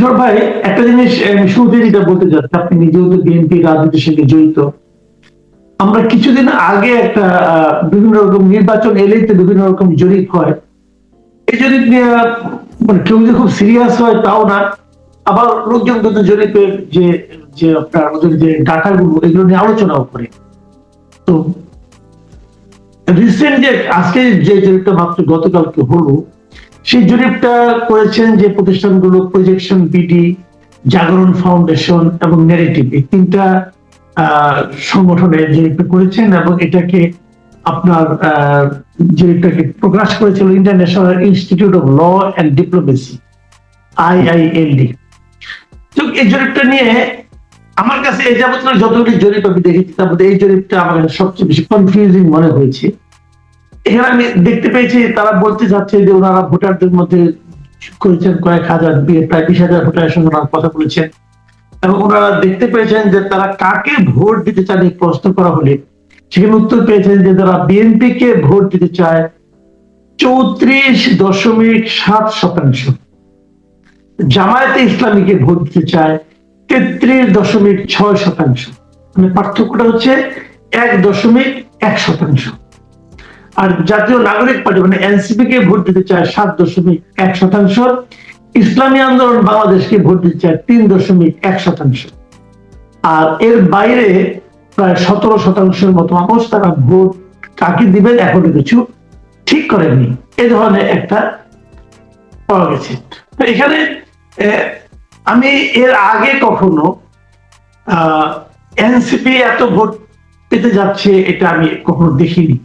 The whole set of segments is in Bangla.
মিশর ভাই, একটা জিনিস আমি শুরুতে যেটা বলতে চাচ্ছি, আপনি নিজেও তো বিএনপি রাজনীতির সাথে জড়িত। আমরা কিছুদিন আগে একটা বিভিন্ন রকম নির্বাচন এলেই তো বিভিন্ন রকম জরিপ হয়। এই জরিপ নিয়ে মানে কেউ যে খুব সিরিয়াস হয় তাও না, আবার লোকজন কিন্তু জরিপের যে যে আপনার ওদের যে ডাটাগুলো এগুলো নিয়ে আলোচনাও করে। তো রিসেন্ট যে আজকে যে জরিপটা মাত্র গতকালকে হলো, সেই জরিপটা করেছেন যে প্রতিষ্ঠানগুলো প্রজেকশন বিডি, জাগরণ ফাউন্ডেশন এবং ন্যারেটিভ, এই তিনটা সংগঠনের জরিপটা করেছেন এবং এটাকে আপনার জরিপটাকে প্রকাশ করেছিল International Institute of Law and Diplomacy, IILD। তো এই জরিপটা নিয়ে আমার কাছে এই যাবত যতগুলি জরিপ আমি দেখেছি তার মধ্যে এই জরিপটা আমার কাছে সবচেয়ে বেশি কনফিউজিং মনে হয়েছে। এখানে আমি দেখতে পেয়েছি তারা বলতে চাচ্ছে যে ওনারা ভোটারদের মধ্যে করেছেন কয়েক হাজার, প্রায় 20,000 ভোটারের সঙ্গে ওনারা কথা বলেছেন এবং ওনারা দেখতে পেয়েছেন যে তারা কাকে ভোট দিতে চান এই প্রশ্ন করা হলে সেখানে উত্তর পেয়েছেন যে তারা বিএনপি কে ভোট দিতে চায় 34.7%, জামায়াতে ইসলামীকে ভোট দিতে চায় 33.6%, মানে পার্থক্যটা হচ্ছে 1.1%। আর জাতীয় নাগরিক পার্টি মানে এনসিপি কে ভোট দিতে চায় 7.1%, ইসলামী আন্দোলন বাংলাদেশকে ভোট দিতে চায় 3.1%। আর এর বাইরে প্রায় 17% মতো মানুষ তারা ভোট কাকে দিবেন এখনো কিছু ঠিক করেননি, এ ধরনের একটা পাওয়া গেছে। তো এখানে আমি এর আগে কখনো এনসিপি এত ভোট পেতে যাচ্ছে এটা আমি কখনো দেখিনি।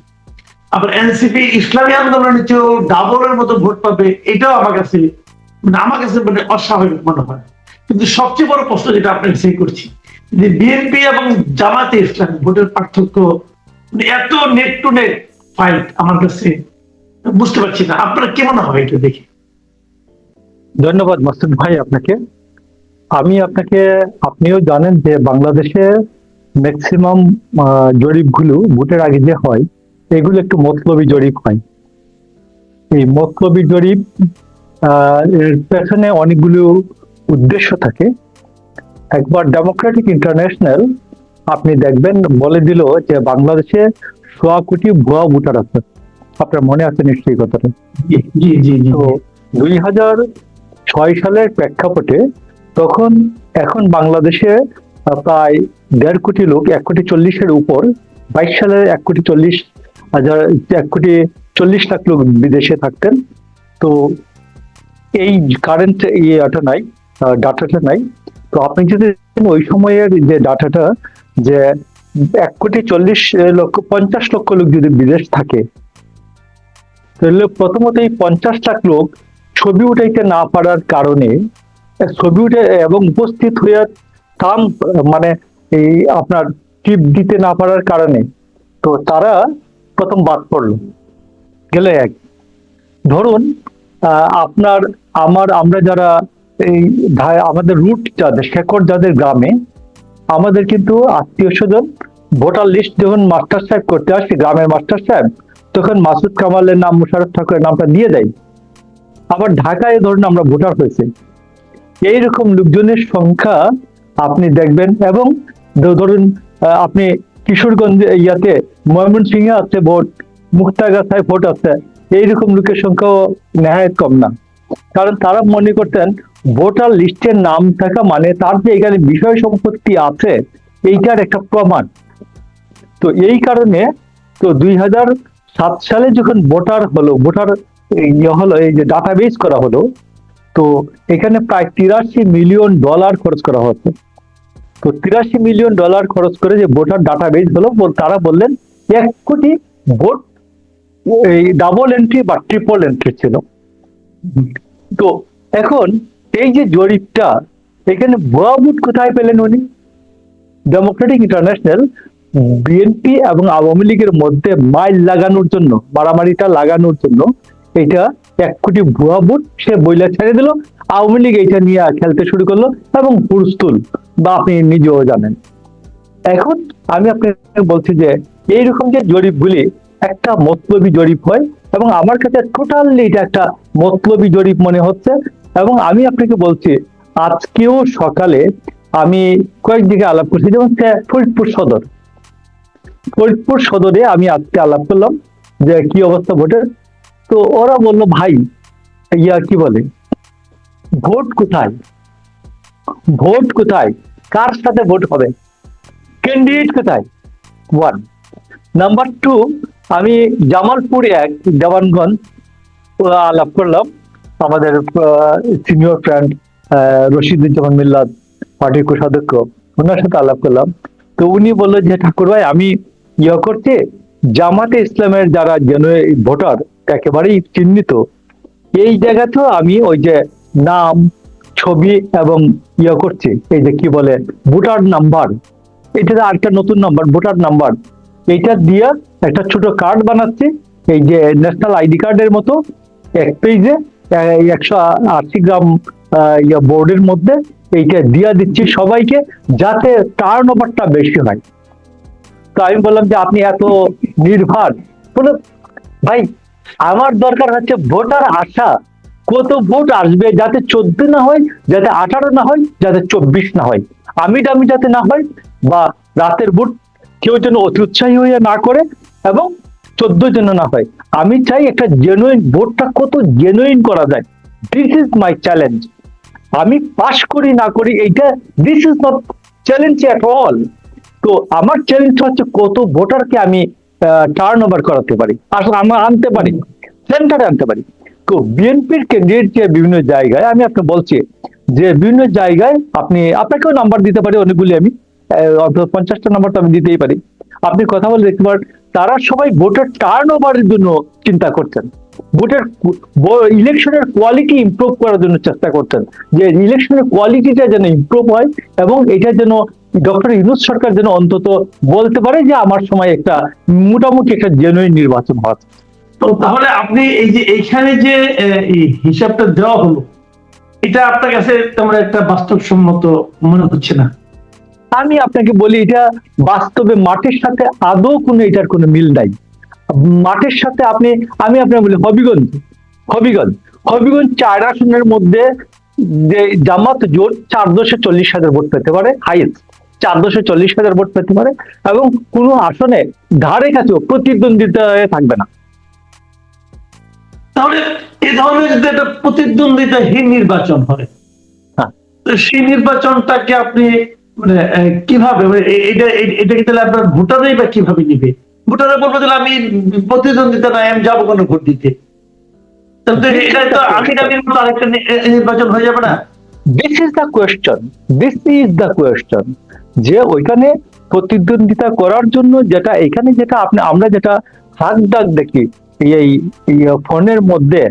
আবার এনসিপি ইসলামী আন্দোলনের চেয়েও ডাবলের মতো ভোট পাবে, এটাও আমার কাছে মানে অস্বাভাবিক মনে হয়। কিন্তু সবচেয়ে বড় প্রশ্ন যেটা আপনাকে সেই করছি, যে বিএনপি এবং জামাতে ইসলামী ভোটের পার্থক্য মানে এত নেক টু নেক ফাইট, আমার কাছে বুঝতে পারছি না। আপনার কি মনে হয় এটা দেখে? ধন্যবাদ মাসুদ ভাই আপনাকে। আপনিও জানেন যে বাংলাদেশে ম্যাক্সিমাম জরিপগুলো ভোটের আগে যে হয় এগুলো একটু মতলবি জরিপ হয়। এই মতলবি জরিপ এর পেছনে অনেকগুলো উদ্দেশ্য থাকে। একবার ডেমোক্রেটিক ইন্টারন্যাশনাল আপনি দেখবেন বলে দিল যে বাংলাদেশে 1.25 কোটি ভুয়া ভোটার আছে। আপনার মনে আছে নিশ্চয়ই কথাটা। জি জি জি। তো 2006 সালের প্রেক্ষাপটে এখন বাংলাদেশে প্রায় 1.5 কোটি লোক, 1.40 কোটি উপর। 22 সালে 1.40 লাখ লোক বিদেশে থাকতেন। তো এই কারেন্ট ডাটাটা নাই। তো আপনি যদি ওই সময়ের যে ডাটাটা, যে 1.40 লক্ষ 50 লক্ষ লোক যদি বিদেশ থাকে, তাহলে প্রথমত এই 50 লাখ লোক ছবি উঠাইতে না পারার কারণে, ছবি উঠে এবং উপস্থিত হইয়া থাম মানে এই আপনার টিপ দিতে না পারার কারণে তো তারা প্রথম বাদ পড়লো। গেলে এক, ধরুন আপনার আমরা যারা এই আমাদের রুট যাদের শেকড় যাদের গ্রামে, আমাদের কিন্তু আত্মীয় স্বজন ভোটার লিস্ট যখন মাস্টার সাহেব করতে আসে, গ্রামের মাস্টার সাহেব, তখন মাসুদ কামালের নাম, মুশারফ ঠাকুরের নামটা দিয়ে দেয়। আবার ঢাকায় ধরুন আমরা ভোটার হয়েছে, এইরকম লোকজনের সংখ্যা আপনি দেখবেন। এবং ধরুন আপনি কিশোরগঞ্জ ইয়াতে ময়মনসিংহে আছে ভোট, মুক্তাগাছায় ভোট আছে, এইরকম লোকের সংখ্যাও নেহায়ত কম না। কারণ তারা মনে করতেন ভোটার লিস্টের নাম থাকা মানে তার যে এখানে বিষয় সম্পত্তি আছে এইটার একটা প্রমাণ। তো এই কারণে তো 2007 সালে যখন ভোটার এই যে ডাটাবেস করা হলো, তো এখানে প্রায় $83 মিলিয়ন খরচ করা হচ্ছে। তো $83 মিলিয়ন খরচ করে যে ভোটার ডাটাবেস হলো, তারা বললেন 1 কোটি ভোট এই ডাবল এন্ট্রি বা ট্রিপল এন্ট্রি ছিল। তো এখন এই যে জরিপটা, এখানে ভুয়া ভোট কোথায় পেলেন উনি? ডেমোক্রেটিক ইন্টারন্যাশনাল বিএনপি এবং আওয়ামী লীগের মধ্যে মাইল লাগানোর জন্য, মারামারিটা লাগানোর জন্য এটা 1 কোটি ভুয়া ভোট সে বইলা ছেড়ে দিল। আওয়ামী লীগ এটা নিয়ে খেলতে শুরু করলো এবং পুরস্তুল বা আপনি নিজেও জানেন। এখন আমি আপনাকে বলছি যে এইরকম যে জরিপগুলি একটা মতলবি জরিপ হয়, এবং আমার কাছে টোটালি এটা একটা মতলবি জরিপ মনে হচ্ছে। এবং আমি আপনাকে বলছি আজকেও সকালে আমি কয়েক জায়গায় আলাপ করছি, যেমন ফরিদপুর সদরে আমি আজকে আলাপ করলাম যে কি অবস্থা ভোটের। তো ওরা বললো, ভাই কি বলে, ভোট কোথায়, ভোট কোথায়, কার সাথে ভোট হবে, ক্যান্ডিডেট কোথায়, ওয়ান। নাম্বার টু, আমি জামালপুর এক দেওয়ানগঞ্জ আলাপ করলাম, আমাদের সিনিয়র ফ্রেন্ড রশিদুজ্জামান মিল্লাত, পার্টির কোষাধ্যক্ষ, ওনার সাথে আলাপ করলাম। তো উনি বললো যে ঠাকুর ভাই, আমি করছি, জামাতে ইসলামের যারা ভোটার একেবারেই চিহ্নিত, এই জায়গাতেও আমি ওই যে নাম, ছবি এবং করছি, এই যে কি বলে ভোটার নাম্বার, এটা আরেকটা নতুন নাম্বার ভোটার নাম্বার, এইটা দিয়ে একটা ছোট কার্ড বানাচ্ছি, এই যে ন্যাশনাল আইডি কার্ডের মতো, এক পেজে 180 গ্রাম বোর্ডের মধ্যে এইটা দিয়া দিচ্ছি সবাইকে, যাতে টার্ন ওভারটা বেশি হয়। তো আমি বললাম যে আপনি এত নির্ভর, বলে ভাই আমার দরকার হচ্ছে ভোটার আশা, কত ভোট আসবে, যাতে 14 না হয়, যাতে 18 না হয়, যাতে 24 না হয়, আমি যাতে না হয়, বা রাতের ভোট কেউ যেন অতি উৎসাহী হয়ে না করে, এবং 14 যেন না হয়। আমি চাই একটা জেনুইন ভোটটা কত জেনুইন করা যায়, দিস ইজ মাই চ্যালেঞ্জ। আমি পাস করি না করি এইটা, this is not challenge at all. তো আমার চ্যালেঞ্জ হচ্ছে কত ভোটারকে আমি টার্ন ওভার করাতে পারি, আসলে আমরা আনতে পারি, সেন্টারে আনতে পারি। তো বিএনপির ক্যান্ডিডেট যে বিভিন্ন জায়গায়, আমি আপনাকে বলছি যে বিভিন্ন জায়গায় আপনাকেও নাম্বার দিতে পারি অনেকগুলি, আমি অন্তত 50টা নাম্বার তো আমি দিতেই পারি, আপনি কথা বলে দেখতে পারেন। তারা সবাই ভোটের টার্ন ওভারের জন্য চিন্তা করছেন, ভোটের ইলেকশনের কোয়ালিটি ইমপ্রুভ করার জন্য চেষ্টা করছেন, যে ইলেকশনের কোয়ালিটিটা যেন ইমপ্রুভ হয়, এবং এটা যেন ডক্টর ইউনূস সরকার যেন অন্তত বলতে পারে যে আমার সময় একটা মোটামুটি একটা জেনুইন নির্বাচন হওয়া। তো তাহলে আপনি এই যে এইখানে যে এই হিসাবটা দেওয়া হলো, এটা আপনার কাছে তেমন একটা বাস্তবসম্মত মনে হচ্ছে না? আমি আপনাকে বলি, এটা বাস্তবে মাঠের সাথে আদৌ কোনো এটার কোনো মিল নাই। মাঠের সাথে আমি আপনাকে বলি, হবিগঞ্জ 4 আসনের মধ্যে যে জামাত জোট 440,000 ভোট পেতে পারে, হাইয়েস্ট 440,000 ভোট পেতে পারে, এবং কোনো আসনে ধারে কাছেও প্রতিদ্বন্দ্বিতা থাকবে না। তাহলে এ ধরনের যদি একটা প্রতিদ্বন্দ্বিতাহীন নির্বাচন হয়, হ্যাঁ, তো সেই নির্বাচনটাকে আপনি মানে কিভাবে, মানে এটাকে তাহলে আপনার ভোটারই বা কিভাবে নিবে? ভোটাররা বলবে যে আমি প্রতিদ্বন্দ্বিতা নাই, আমি যাবো কোনো ভোট দিতে, তাহলে তো এটা তো আখিরাতের মতো আরেকটা নির্বাচন হয়ে যাবে না? দিস ইজ দ্য কোয়েশ্চন, যে ওইখানে প্রতিদ্বন্দ্বিতা করার জন্য যেটা আমরা যেটা হাক ডাক দেখি এই ফোনের মধ্যে,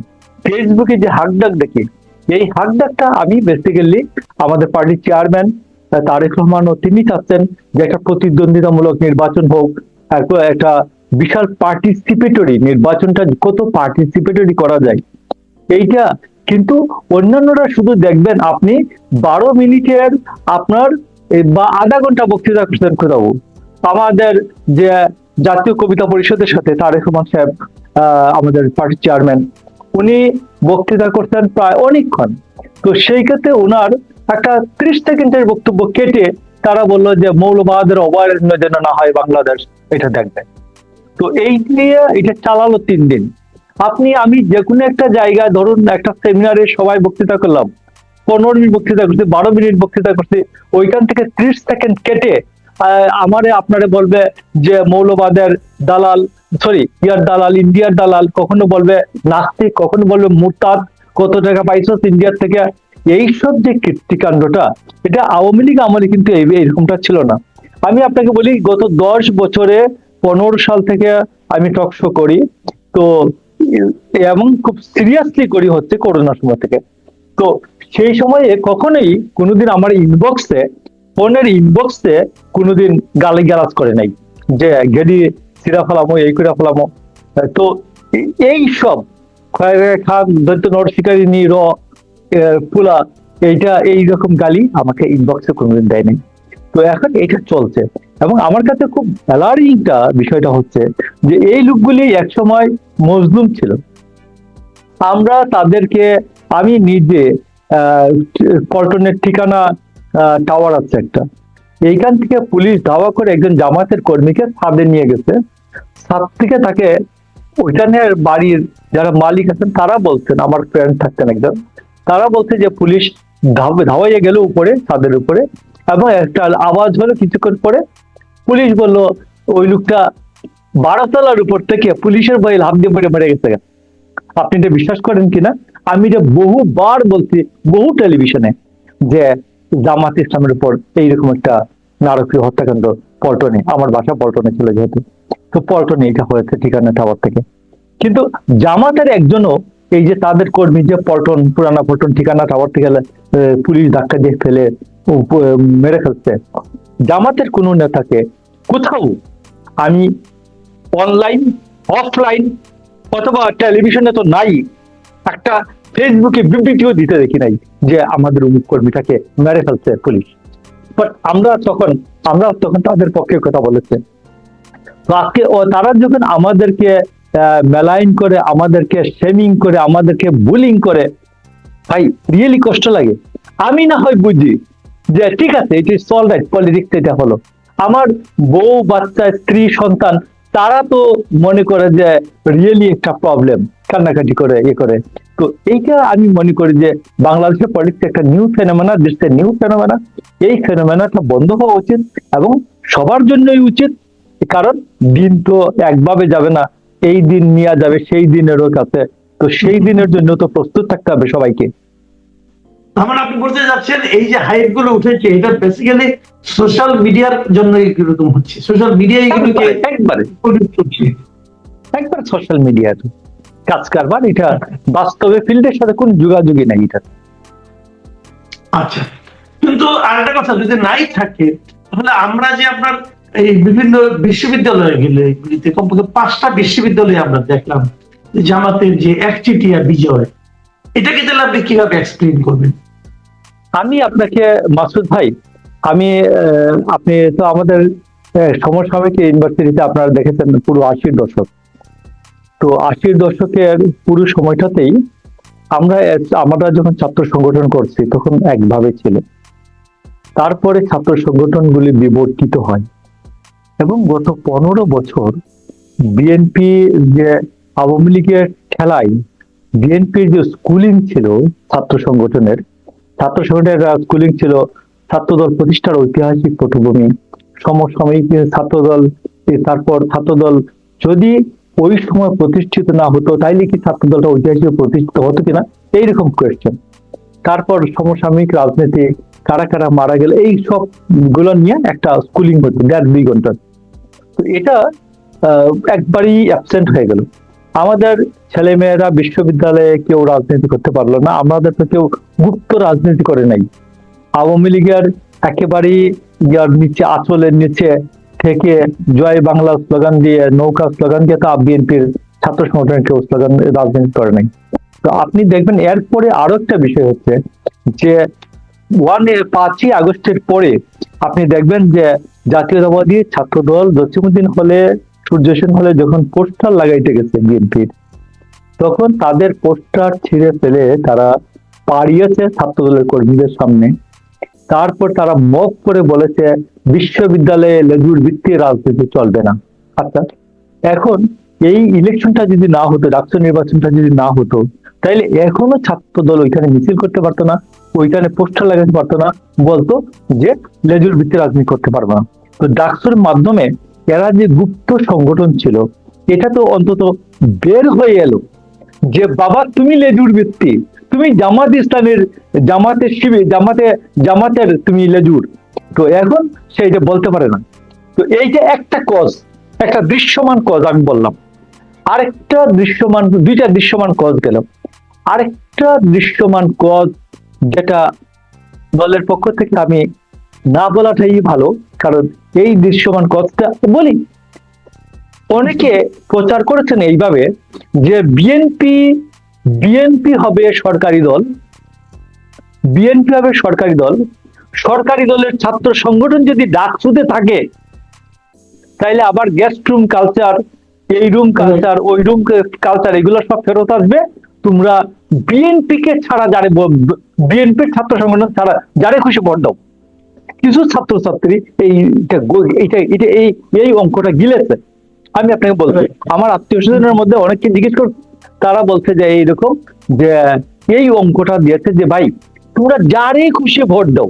ফেসবুকে যে হাক ডাক দেখি, এই হাক ডাকটা আমি বেসিক্যালি আমাদের পার্টির চেয়ারম্যান তারেক রহমান, তিনি চাচ্ছেন যে একটা প্রতিদ্বন্দ্বিতামূলক নির্বাচন হোক, একটা বিশাল পার্টিসিপেটরি নির্বাচনটা কত পার্টিসিপেটরি করা যায় এইটা। কিন্তু অন্যান্যরা শুধু দেখবেন আপনি 12 মিনিটের আপনার বা আধা ঘন্টা বক্তৃতা করছেন কোথাও। আমাদের যে জাতীয় কবিতা পরিষদের সাথে তারেক রহমান সাহেব, আমাদের পার্টির চেয়ারম্যান, উনি বক্তৃতা করছেন প্রায় অনেকক্ষণ। তো সেই ক্ষেত্রে ওনার একটা 30 সেকেন্ডের বক্তব্য কেটে তারা বললো যে মৌলবাদের অভয়ারণ্য যেন না হয় বাংলাদেশ, এটা দেখবেন। তো এই নিয়ে এটা চালালো 3 দিন। আমি যে কোনো একটা জায়গায়, ধরুন একটা সেমিনারে সবাই বক্তৃতা করলাম, 15 মিনিট বক্তৃতা করছি, 12 মিনিট বক্তৃতা করছি, ওইখান থেকে 30 সেকেন্ড কেটে আপনারে বলবে যে মৌলবাদের দালাল, দালাল, ইন্ডিয়ার দালাল, কখনো বলবে নাস্তিক, কখনো বলবে মুরতাদ, কত টাকা পাইছো ইন্ডিয়ার থেকে। এইসব যে কীর্তিকাণ্ডটা, এটা আওয়ামী লীগ আমলে কিন্তু এরকমটা ছিল না। আমি আপনাকে বলি, গত 10 বছরে 15 সাল থেকে আমি টক শো করি, তো এবং খুব সিরিয়াসলি করি হচ্ছে করোনার সময় থেকে। তো সেই সময়ে কখনোই কোনোদিন আমার ফোনের ইনবক্সে কোনোদিন গালিগালাজ করে নাই, যে গেডি সিরা ফেলামো, এই করে ফেলামো। তো এই সব খান দৈত্য নরশিকারিনী পুলা, এইরকম গালি আমাকে ইনবক্সে কোনোদিন দেয় নাই। তো এখন এটা চলছে, এবং আমার কাছে খুব অ্যালার্মিংটা বিষয়টা হচ্ছে যে এই লোকগুলি একসময় মজলুম ছিল, আমরা তাদেরকে, আমি নিজে আহ, পল্টনের ঠিকানা টাওয়ার আছে একটা, এইখান থেকে পুলিশ ধাওয়া করে একজন জামাতের কর্মীকে ছাদে নিয়ে গেছে। ছাদ থেকে তাকে ওইখানের বাড়ির যারা মালিক আছেন তারা বলছেন, আমার ফ্রেন্ড থাকতেন একজন, তারা বলছে যে পুলিশ ধাওয়াইয়ে গেল উপরে, ছাদের উপরে, এবং একটা আওয়াজ হলো কিছুক্ষণ পরে। পুলিশ বলল ওই লোকটা 12 তলার উপর থেকে পুলিশের ভয়ে লাফ দিয়ে পড়ে মরে গেছে। আপনি এটা বিশ্বাস করেন কিনা? আমি যে বহুবার বলছি, বহু টেলিভিশনে, যে জামাত ইসলামের উপর এইরকম একটা নারকীয় হত্যাকাণ্ড পল্টনে, আমার বাসা পল্টনে ছিল যেহেতু, তো পল্টনে এটা হয়েছে ঠিকানা টাওয়ার থেকে। কিন্তু জামাতের একজনও, এই যে তাদের কর্মী যে পল্টন, পুরানা পল্টন ঠিকানা টাওয়ার থেকে পুলিশ ধাক্কা দিয়ে ফেলে মেরে ফেলছে, জামাতের কোন নেতাকে কোথাও আমি অনলাইন, অফলাইন অথবা টেলিভিশনে তো নাই, একটা ফেসবুকে বিবৃতিও দিতে দেখি নাই যে আমাদের অমুক কর্মীটাকে মেরে ফেলছে পুলিশ। বাট আমরা তখন তাদের পক্ষে কথা বলেছে। তো আজকে তারা যখন আমাদেরকে মেলাইন করে, আমাদেরকে শেমিং করে, আমাদেরকে বুলিং করে, ভাই রিয়েলি কষ্ট লাগে। আমি না হয় বুঝি যে ঠিক আছে, it is all right, politics এটা হলো। আমার বউ বাচ্চা স্ত্রী সন্তান তারা তো মনে করে যে রিয়েলি একটা প্রবলেম, কান্নাকাটি করে করে। তো এইটা আমি মনে করি যে বাংলাদেশের পলিটিক্স একটা নিউ ফেনোমেনা, দেশের নিউ ফেনোমেনা। এই ফেনোমেনাটা বন্ধ হওয়া উচিত এবং সবার জন্যই উচিত, কারণ দিন তো একভাবে যাবে না, এই দিন নিয়ে যাবে সেই দিনেরও কাছে। তো সেই দিনের জন্য তো প্রস্তুত থাকতে হবে সবাইকে। তার আপনি বলতে যাচ্ছেন এই যে হাইপ গুলো উঠেছে এটা বেসিক্যালি সোশ্যাল মিডিয়ার জন্য এরকম হচ্ছে, সোশ্যাল মিডিয়া এগুলোকে একবারে একবার সোশ্যাল মিডিয়ার কাজ কারবার, এটা বাস্তবে ফিল্ডের সাথে কোন যোগাযোগই নাই এটা। আচ্ছা, কিন্তু আরেকটা কথা, যদি নাই থাকে তাহলে আমরা যে আপনার এই বিভিন্ন বিশ্ববিদ্যালয়ে গেলে এগুলিতে কমপক্ষে 5টা বিশ্ববিদ্যালয়ে আমরা দেখলাম যে জামাতের যে একচেটিয়া বিজয়, এটাকে তাহলে আপনি কিভাবে এক্সপ্লেইন করবেন? আমি আপনাকে, মাসুদ ভাই, আমি আপনি তো আমাদের সমসাময়িক ইউনিভার্সিটিতে আপনারা দেখেছেন পুরো 80-র দশক। তো 80-র দশকের পুরো সময়টাতেই আমরা যখন ছাত্র সংগঠন করছি তখন একভাবে ছিল। তারপরে ছাত্র সংগঠনগুলি বিবর্তিত হয় এবং গত 15 বছর বিএনপি যে আওয়ামী লীগের খেলায়, বিএনপির যে স্কুলিং ছিল ছাত্র সংগঠনের স্কুলিং ছিল, ছাত্রদল প্রতিষ্ঠার ঐতিহাসিক পটভূমি, সমসাময়িক ছাত্রদল, তারপর ছাত্রদল যদি ওই সময় প্রতিষ্ঠিত না হতো তাইলে কি ছাত্রদলটা ঐতিহাসিক প্রতিষ্ঠিত হতো কিনা, এইরকম কোয়েশ্চেন। তারপর সমসাময়িক রাজনীতি, কারা কারা মারা গেল, এই সব গুলো নিয়ে একটা স্কুলিং হতো 1.5-2 ঘন্টা। তো এটা একবারই অ্যাবসেন্ট হয়ে গেল। আমাদের ছেলেমেয়েরা বিশ্ববিদ্যালয়ে কেউ রাজনীতি করতে পারলো না, আমাদের তো কেউ গুপ্ত রাজনীতি করে নাই। আওয়ামী লীগের একেবারেই ইয়ার নিচে, আঁচলের নিচে থেকে জয় বাংলা স্লোগান দিয়ে, নৌকা স্লোগান দিয়ে তো বিএনপির ছাত্র সংগঠনের কেউ স্লোগান রাজনীতি করে নাই। তো আপনি দেখবেন এরপরে আরো একটা বিষয় হচ্ছে যে 5ই আগস্টের পরে আপনি দেখবেন যে জাতীয়তাবাদী ছাত্রদল জসিমউদ্দিন হলে, সূর্য সেন হলে যখন পোস্টার লাগাইতে গেছে বিএনপির, তখন তাদের পোস্টার ছিঁড়ে ফেলে তারা পাড়িয়েছে ছাত্রদলের কর্মীদের সামনে। তারপর তারা মক করে বলেছে বিশ্ববিদ্যালয়ে লেজুর ভিত্তিক রাজনীতি চলবে না। আচ্ছা, এখন এই ইলেকশনটা যদি না হতো, ডাকসু নির্বাচনটা যদি না হতো, তাইলে এখনো ছাত্রদল ওইখানে মিছিল করতে পারতো না, ওইখানে পোস্টার লাগাতে পারতো না, বলতো যে লেজুর ভিত্তিক রাজনীতি করতে পারবো না। তো ডাকসুর মাধ্যমে এরা যে গুপ্ত সংগঠন ছিল এটা তো অন্তত বের হয়ে এলো যে বাবা তুমি লেজুর ভিত্তি, তুমি জামাত ইসলামের, জামাতের শিবির, জামাতের তুমি লেজুর। তো এখন সেইটা বলতে পারে না। তো এইটা একটা কজ, একটা দৃশ্যমান কজ আমি বললাম। আরেকটা দৃশ্যমান, দুইটা দৃশ্যমান কজ গেল। আরেকটা দৃশ্যমান কজ যেটা দলের পক্ষ থেকে আমি না বলাটাই ভালো, কারণ এই দৃশ্যমান কজটা বলি। অনেকে প্রচার করেছেন এইভাবে যে বিএনপি হবে সরকারি দল, বিএনপি হবে সরকারি দল, সরকারি দলের ছাত্র সংগঠন যদি ডাকসুতে থাকে তাইলে আবার গেস্ট রুম কালচার, এই রুম কালচার, ওই রুম কালচার, এগুলো সব ফেরত আসবে, তোমরা বিএনপি কে ছাড়া বিএনপির ছাত্র সংগঠন ছাড়া যারে খুশি ভোট দাও। কিছু ছাত্রছাত্রী এই অঙ্কটা গিলেছে। আমি আপনাকে বলছি, আমার আত্মীয় স্বজনের মধ্যে অনেককে জিজ্ঞেস কর, তারা বলছে যে এইরকম যে এই অঙ্কটা দিয়েছে যে ভাই তোমরা যারে খুশি ভোট দাও,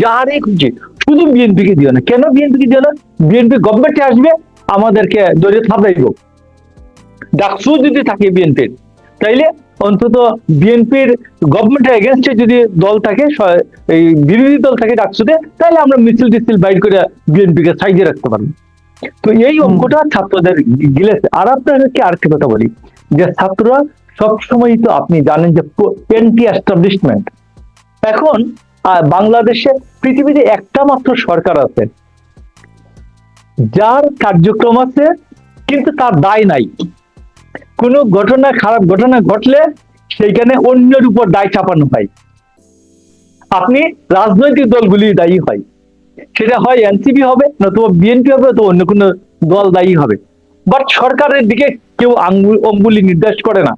যারে খুশি, শুধু বিএনপি কে দিও না। কেন বিএনপি কে দিও না? বিএনপি গভর্নমেন্টে আসবে, আমাদেরকে ধরে থাপড়াইব। ডাকসু যদি থাকে বিএনপির, তাইলে অন্তত বিএনপির গভর্নমেন্টের এগেনস্টে যদি দল থাকে, এই বিরোধী দল থাকে ডাকসুতে, তাহলে আমরা মিছিল টিছিল বাইর করে বিএনপি কে সাইডে রাখতে পারবো। তো এই অঙ্কটা ছাত্রদের গিলেছে। আর আপনাদেরকে আরেকটা কথা বলি, যে ছাত্ররা সবসময়, তো আপনি জানেন যে এন্টি এস্টাবলিশমেন্ট। এখন বাংলাদেশে পৃথিবীতে একটা মাত্র সরকার আছে যার কার্যক্রম আছে কিন্তু তার দায় নাই। কোন ঘটনা, খারাপ ঘটনা ঘটলে সেইখানে অন্যের উপর দায় চাপানো হয়। আপনি রাজনৈতিক দলগুলি দায়ী হয়, সেটা হয় এনসিপি হবে, নতুবা বিএনপি হবে, তো অন্য কোনো দল দায়ী হবে। বাট সরকারের দিকে কেউ অঙ্গুলি নির্দেশ করে না।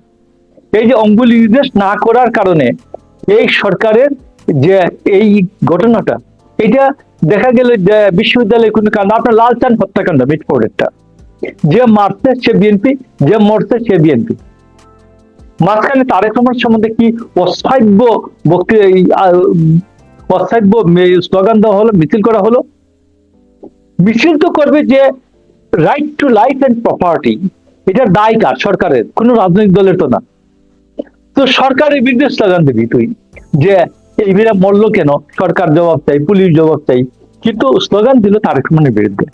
এই যে অঙ্গুলি নির্দেশ না করার কারণে এই সরকারের যে এই ঘটনাটা, এটা দেখা গেল যে বিশ্ববিদ্যালয়ে কোনো কাণ্ড, আপনার লালচাঁদ হত্যাকাণ্ড, মিটফোর্ডেরটা, যে মারছে সে বিএনপি, যে মরছে সে বিএনপি। মাঝখানে তারেক রহমান সম্বন্ধে কি অশ্রাব্য অশ্রাব্য স্লোগান দেওয়া হলো, মিছিল করা হলো। মিছিল তো করবে যে right to life and property, এটার দায় কার? সরকারের, কোন রাজনৈতিক দলের তো না। তো সরকারের বিরুদ্ধে স্লোগান দিবি তুই যে এইভাবে মরলো কেন, সরকার জবাব চাই, পুলিশ জবাব চাই, কিন্তু স্লোগান দিল তারেক রহমানের বিরুদ্ধে।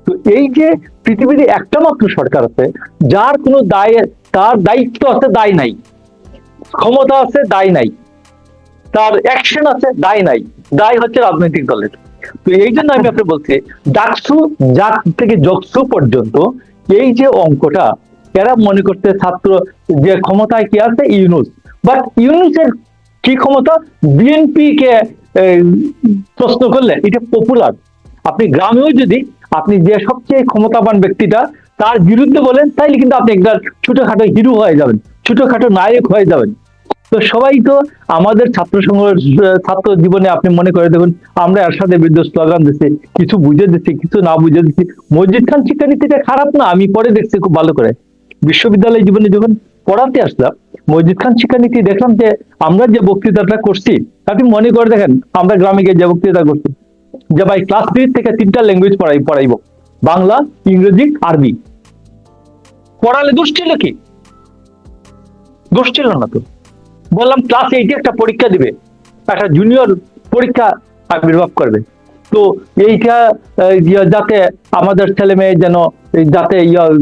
তো এই যে পৃথিবীতে একটা মাত্র সরকার আছে যার কোনো দায়, তার দায়িত্ব আছে, দায় নাই, ক্ষমতা আছে, দায় নাই, তার অ্যাকশন আছে, দায় নাই, দায় হচ্ছে রাজনৈতিক দলের। তো এই জন্য আমি আপনাকে বলছি, ডাকসু জাত থেকে জকসু পর্যন্ত এই যে অঙ্কটা, এরা মনে করতে ছাত্র যে ক্ষমতায় কি আছে ইউনুস, বাট ইউনুসের কি ক্ষমতা? বিএনপি কে প্রশ্ন করলে এটা পপুলার। আপনি গ্রামেও যদি আপনি যে সবচেয়ে ক্ষমতাবান ব্যক্তিটা তার বিরুদ্ধে বলেন, তাইলে কিন্তু আপনি একবার ছোটখাটো হিরো হয়ে যাবেন, ছোটখাটো নায়ক হয়ে যাবেন। তো সবাই তো আমাদের ছাত্র জীবনে আপনি মনে করে দেখুন, আমরা এরশাদের বিরুদ্ধে স্লোগান দিচ্ছি, কিছু বুঝে দিচ্ছি, কিছু না বুঝে দিচ্ছি। মসজিদ খান শিক্ষানীতিটা খারাপ না, আমি পরে দেখছি খুব ভালো করে। বিশ্ববিদ্যালয় জীবনে যখন পড়াতে আসলাম, মসজিদ খান শিক্ষানীতি দেখলাম যে আমরা যে বক্তৃতাটা করছি, আপনি মনে করে দেখেন আমরা গ্রামে গিয়ে যে বক্তৃতা করছি, যে ভাই ক্লাস 3 থেকে 3টা ল্যাঙ্গুয়েজ পড়াইবো, বাংলা, ইংরেজি, আরবি। পড়ালে দোষ ছিল কি? দোষ ছিল না তো। বললাম ক্লাস 8 একটা পরীক্ষা দিবে, একটা জুনিয়র পরীক্ষা আবির্ভাব করবে। তো এইটা যাতে আমাদের ছেলে মেয়ে যেন যাতে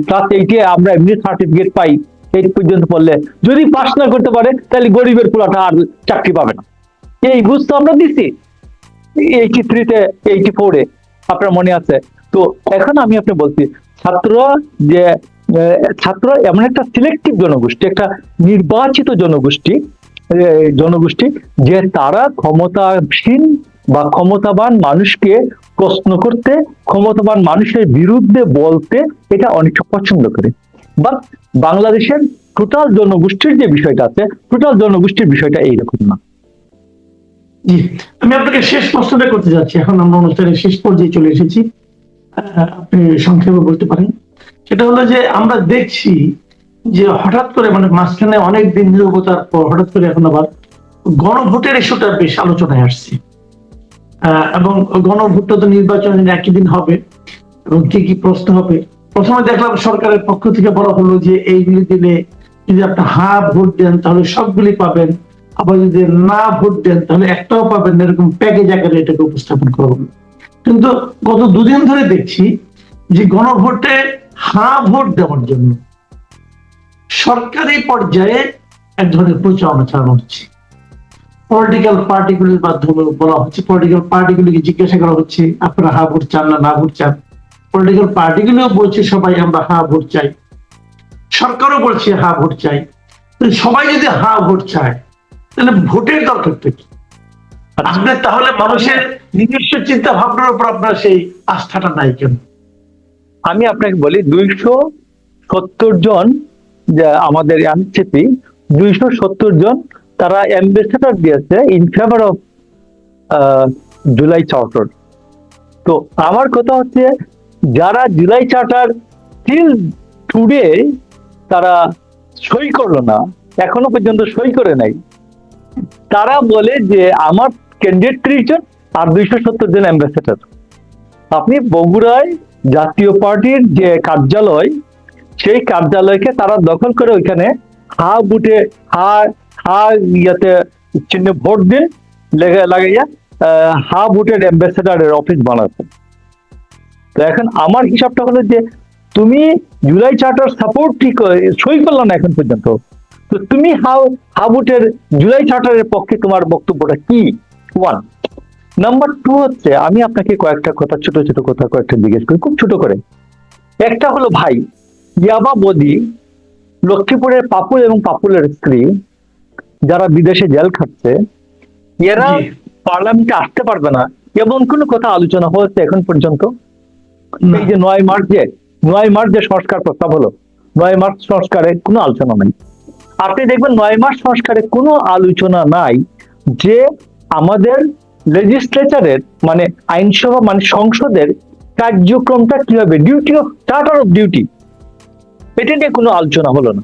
ক্লাস 8 আমরা এমনি সার্টিফিকেট পাই, 8 পর্যন্ত পড়লে যদি পাস না করতে পারে তাহলে গরিবের পোলাটা আর চাকরি পাবে না। এই বুঝ তো আমরা দিচ্ছি 83-তে, 84-এ, আপনার মনে আছে তো। এখন আমি আপনি বলছি, ছাত্ররা যে ছাত্ররা এমন একটা সিলেক্টিভ জনগোষ্ঠী, একটা নির্বাচিত জনগোষ্ঠী যে তারা ক্ষমতাসীন বা ক্ষমতাবান মানুষকে প্রশ্ন করতে, ক্ষমতাবান মানুষের বিরুদ্ধে বলতে এটা অনেকটা পছন্দ করে। বাট বাংলাদেশের টোটাল জনগোষ্ঠীর যে বিষয়টা আছে, টোটাল জনগোষ্ঠীর বিষয়টা এইরকম না। জি, আমি আপনাকে শেষ প্রশ্নটা করতে যাচ্ছি, এখন আমরা অনুষ্ঠানের শেষ পর্যায়ে চলে এসেছি, আপনি সংক্ষেপে বলতে পারেন। সেটা হলো যে আমরা দেখছি যে হঠাৎ করে, মানে মাঝখানে অনেক দিন নিরবতার পর হঠাৎ করে এখন আবার গণভোটের ইস্যুটা বেশ আলোচনায় আসছে। এবং গণভোটটা তো নির্বাচনের একই দিন হবে, এবং কি কি প্রশ্ন হবে। প্রথমে দেখলাম সরকারের পক্ষ থেকে বলা হলো যে এইগুলি দিলে যদি আপনি ভোট দেন তাহলে সবগুলি পাবেন, আবার যদি না ভোট দেন তাহলে একটাও পাবেন, এরকম প্যাকেজ আকারে এটাকে উপস্থাপন করা হলো। কিন্তু গত দুদিন ধরে দেখছি যে গণভোটে ভোট দেওয়ার জন্য সরকারি পর্যায়ে এক ধরনের প্রচারণা চালানো হচ্ছে। পলিটিক্যাল পার্টিগুলির মাধ্যমে বলা হচ্ছে, পলিটিক্যাল পার্টিগুলিকে জিজ্ঞাসা করা হচ্ছে আপনারা ভোট চান না ভোট চান। পলিটিক্যাল পার্টিগুলিও বলছে সবাই আমরা ভোট চাই, সরকারও বলছে ভোট চাই। সবাই যদি ভোট চায় তাহলে ভোটের দরকারটা কি? আপনার তাহলে মানুষের নিজস্ব চিন্তা ভাবনার উপর আপনার সেই আস্থাটা নাই কেন? আমি আপনাকে বলি, 270 জন আমাদের এনসিপি 270 জন তারা অ্যাম্বাসেডর দিয়েছে in favour of July Charter. তো আমার কথা হচ্ছে, যারা জুলাই চার্টার টিল টুডে তারা সই করলো না, এখনো পর্যন্ত সই করে নাই, তারা বলে যে আমার ক্যান্ডিডেট 30 জন আর 270 জন অ্যাম্বাসেডর। আপনি বগুড়ায় জাতীয় পার্টির যে কার্যালয়, সেই কার্যালয়কে তারা দখল করে ওইখানে হা বুটে ইয়েতে চিহ্ন ভোট দিন লাগাইয়া হা বুটের অ্যাম্বাসেডারের অফিস বানাচ্ছে। তো এখন আমার হিসাবটা হলো যে তুমি জুলাই চার্টার সাপোর্ট ঠিক সই করলো না এখন পর্যন্ত, তো তুমি হাবুটের জুলাই চার্টারের পক্ষে তোমার বক্তব্যটা কি? ওয়ান। নাম্বার টু হচ্ছে, আমি আপনাকে কয়েকটা কথা, ছোট ছোট কথা কয়েকটা জিজ্ঞেস করি, খুব ছোট করে। একটা হলো, ভাই, ইয়াবা বদি, লক্ষ্মীপুরের পাপুল এবং পাপুলের স্ত্রী যারা বিদেশে জেল খাচ্ছে, এরা পার্লামেন্টে আসতে পারবে না এমন কোনো কথা আলোচনা হয়েছে এখন পর্যন্ত? এই যে 9 মার্চ যে সংস্কার প্রস্তাব হলো, 9 মার্চ সংস্কারের কোনো আলোচনা নাই। আপনি দেখবেন 9 মার্চ সংস্কারে কোনো আলোচনা নাই যে আমাদের লেজিসলেচারের মানে আইনসভা মানে সংসদের কার্যক্রমটা কি হবে, duty of charter of duty, এটা নিয়ে কোনো আলোচনা হলো না।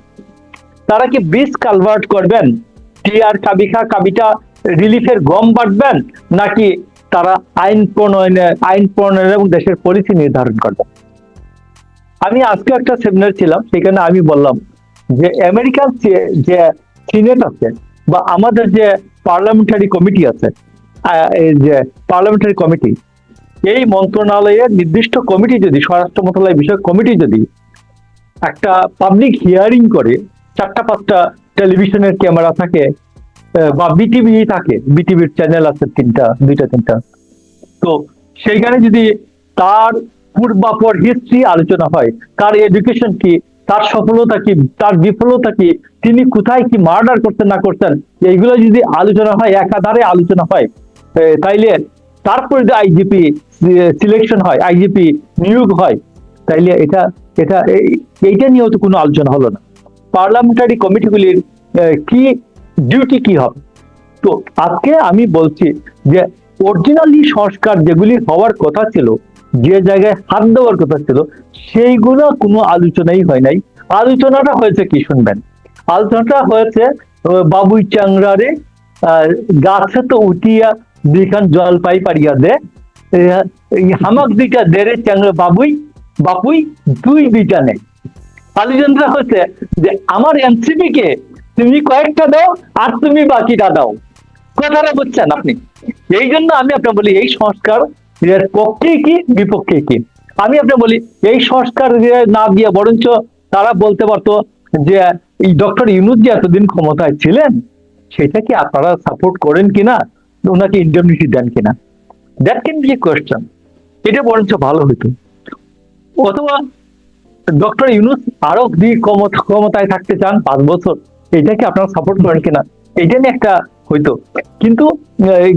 তারা কি ব্রিজ কালভার্ট করবেন, টিআর কাবিটা রিলিফের গম বাঁটবেন, নাকি তারা আইন প্রণয়নের এবং দেশের পলিসি নির্ধারণ করবেন? আমি আজকে একটা সেমিনার ছিলাম, সেখানে আমি বললাম যে আমেরিকান যে সিনেট আছে বা আমাদের যে পার্লামেন্টারি কমিটি আছে, এই যে পার্লামেন্টারি কমিটি, এই মন্ত্রণালয়ের নির্দিষ্ট কমিটি যদি, স্বরাষ্ট্র মন্ত্রণালয় বিষয়ক কমিটি যদি একটা পাবলিক হিয়ারিং করে, 4-5টা টেলিভিশনের ক্যামেরা থাকে বা বিটিভি থাকে, বিটিভির চ্যানেল আছে 2-3টা, তো সেইখানে যদি তার পূর্বাপর হিস্ট্রি আলোচনা হয়, তার এডুকেশন কি, তার সফলতা কি, তার বিফলতা কি, তিনি কোথায় কি মার্ডার করতেন না করতেন, এইগুলো যদি আলোচনা হয়, একাধারে আলোচনা হয়, তাইলে তারপরে যদি আইজিপি সিলেকশন হয়, আইজিপি নিয়োগ হয়, তাইলে এইটা নিয়েও তো কোনো আলোচনা হলো না। পার্লামেন্টারি কমিটিগুলির কি ডিউটি কি হবে? তো আজকে আমি বলছি যে অরিজিনালি সংস্কার যেগুলি হওয়ার কথা ছিল, যে জায়গায় হাত দেওয়ার কথা ছিল, সেইগুলো কোনো আলোচনাই হয় নাই। আলোচনাটা হয়েছে কি শুনবেন, আলোচনাটা হয়েছে বাবুই চাংরারে গাছে তো উঠিয়া দুইখান জলপাই পারিয়া দে, হামাক দুইটা দেরে চাংরা বাপুই দুইটা নেই। আলোচনাটা হচ্ছে যে আমার এনসিপি কে তুমি কয়েকটা দাও আর তুমি বাকিটা দাও। কথাটা বুঝছেন আপনি? এই জন্য আমি আপনাকে বলি, এই সংস্কার এর পক্ষে কি বিপক্ষে কি। আমি আপনাকে বলি, এই সংস্কার না দিয়ে বরঞ্চ তারা বলতে পারতো যে এই ডক্টর ইউনূস যে এতদিন ক্ষমতায় ছিলেন, সেটা কি আপনারা সাপোর্ট করেন কিনা, ওনাকে ইন্ডেমনিটি দেন কিনা, that can B a question. এটা বরঞ্চ ভালো হইতো। অথবা ডক্টর ইউনূস আরো ক্ষমতায় থাকতে চান 5 বছর, এটাকে আপনারা সাপোর্ট করেন কিনা, এটা নিয়ে একটা হইতো। কিন্তু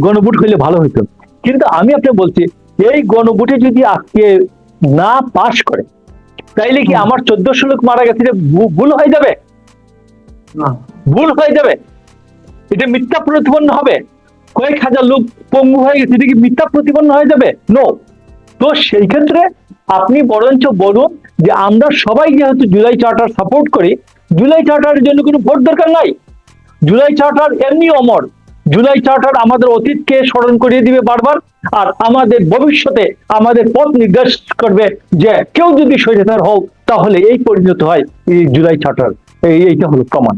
গণভোট হইলে ভালো হইতো। কিন্তু আমি আপনাকে বলছি, এই গণভোটে যদি আজকে না পাশ করে, তাইলে কি আমার 1400 লোক মারা গেছে ভুল হয়ে যাবে? না, ভুল হয়ে যাবে। এটা মিথ্যা প্রতিপন্ন হবে। কয়েক হাজার লোক পঙ্গু হয়ে গেছে, এটা কি মিথ্যা প্রতিপন্ন হয়ে যাবে? নো। তো সেই ক্ষেত্রে আপনি বরঞ্চ বলুন যে আমরা সবাই যেহেতু জুলাই চার্টার সাপোর্ট করি, জুলাই চার্টারের জন্য কোনো ভোট দরকার নাই। জুলাই চার্টার এমনি অমর। জুলাই চার্টার আমাদের অতীতকে স্মরণ করিয়ে দিবে বারবার, আর আমাদের ভবিষ্যতে আমাদের পথ নির্দেশ করবে যে কেউ যদি স্বৈরাচার হও তাহলে এই পরিণত হয় এই জুলাই চার্টার। এইটা হলো প্রমাণ।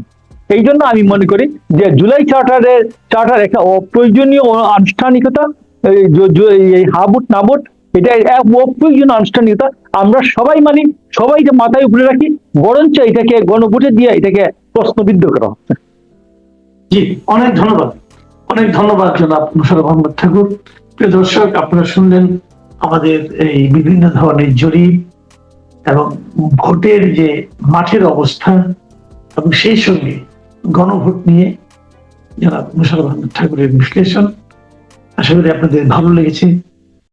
এই জন্য আমি মনে করি যে জুলাই চার্টার একটা অপ্রয়োজনীয় আনুষ্ঠানিকতা, এই হাবুট নাবুট, এটা অপ্রয়োজনীয় আনুষ্ঠানিকতা। আমরা সবাই মানি, সবাইকে মাথায় উপরে রাখি, বরঞ্চ এটাকে গণভোটে দিয়ে এটাকে প্রশ্নবিদ্ধ করা হচ্ছে। জি, অনেক ধন্যবাদ জনাব মোশাররফ আহমদ ঠাকুর। প্রিয় দর্শক, আপনারা শুনলেন আমাদের এই বিভিন্ন ধরনের জরিপ এবং ভোটের যে মাঠের অবস্থা এবং সেই সঙ্গে গণভোট নিয়ে জনাব মোশাররফ আহমদ ঠাকুরের বিশ্লেষণ। আশা করি আপনাদের ভালো লেগেছে।